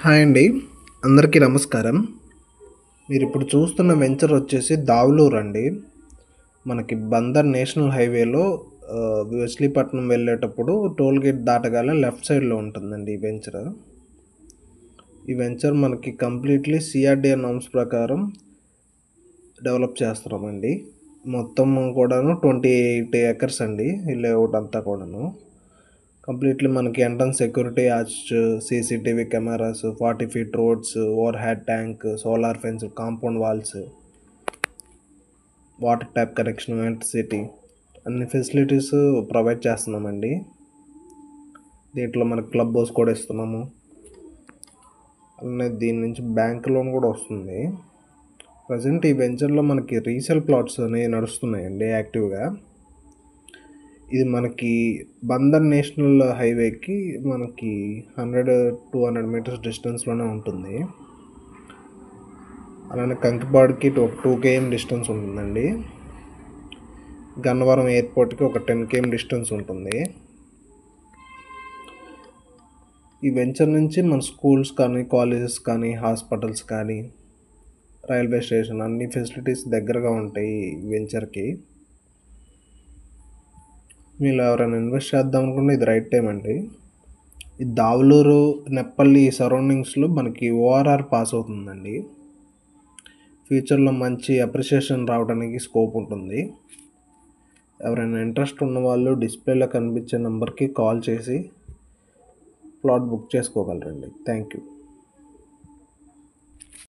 Hi అండి. అందరికీ నమస్కారం. మీరిప్పుడు చూస్తున్న వెంచర్ వచ్చేసి దావులూరు అండి. మనకి బందర్ నేషనల్ హైవేలో మచిలీపట్నం వెళ్ళేటప్పుడు టోల్ గేట్ దాటగానే లెఫ్ట్ సైడ్లో ఉంటుందండి ఈ వెంచర్. ఈ వెంచర్ మనకి కంప్లీట్లీ సిఆర్డిఏ నామ్స్ ప్రకారం డెవలప్ చేస్తున్నామండి. మొత్తం కూడాను 28 acres అండి ఈ లేఅవుట్ అంతా కూడాను. కంప్లీట్లీ మనకి entrance security arch, CCTV cameras, 40 feet roads, overhead tank, solar fence, compound walls, water tap connection, electricity అన్ని ఫెసిలిటీస్ ప్రొవైడ్ చేస్తున్నామండి. దీంట్లో మనకి క్లబ్ హౌస్ కూడా ఇస్తున్నాము. అలానే దీని నుంచి బ్యాంక్ లోన్ కూడా వస్తుంది. ప్రజెంట్ ఈ వెంచర్లో మనకి రీసేల్ ప్లాట్స్ అనేవి నడుస్తున్నాయండి యాక్టివ్గా. ఇది మనకి బందర్ నేషనల్ హైవేకి మనకి 100-200 meters డిస్టెన్స్లోనే ఉంటుంది. అలానే కంకిపాడుకి 2 km డిస్టెన్స్ ఉంటుందండి. గన్నవరం ఎయిర్పోర్ట్కి ఒక 10 km డిస్టెన్స్ ఉంటుంది. ఈ వెంచర్ నుంచి మన స్కూల్స్ కానీ, కాలేజెస్ కానీ, హాస్పిటల్స్ కానీ, రైల్వే స్టేషన్ అన్ని ఫెసిలిటీస్ దగ్గరగా ఉంటాయి ఈ వెంచర్కి. మీరు ఎవరైనా ఇన్వెస్ట్ చేద్దాం అనుకుంటే ఇది రైట్ టైం అండి. ఈ దావులూరు, నెప్పల్లి సరౌండింగ్స్లో మనకి ఓఆర్ఆర్ పాస్ అవుతుందండి. ఫ్యూచర్లో మంచి అప్రిషియేషన్ రావడానికి స్కోప్ ఉంటుంది. ఎవరైనా ఇంట్రెస్ట్ ఉన్న వాళ్ళు డిస్ప్లేలో కనిపించే నెంబర్కి కాల్ చేసి ప్లాట్ బుక్ చేసుకోగలరండి. Thank you.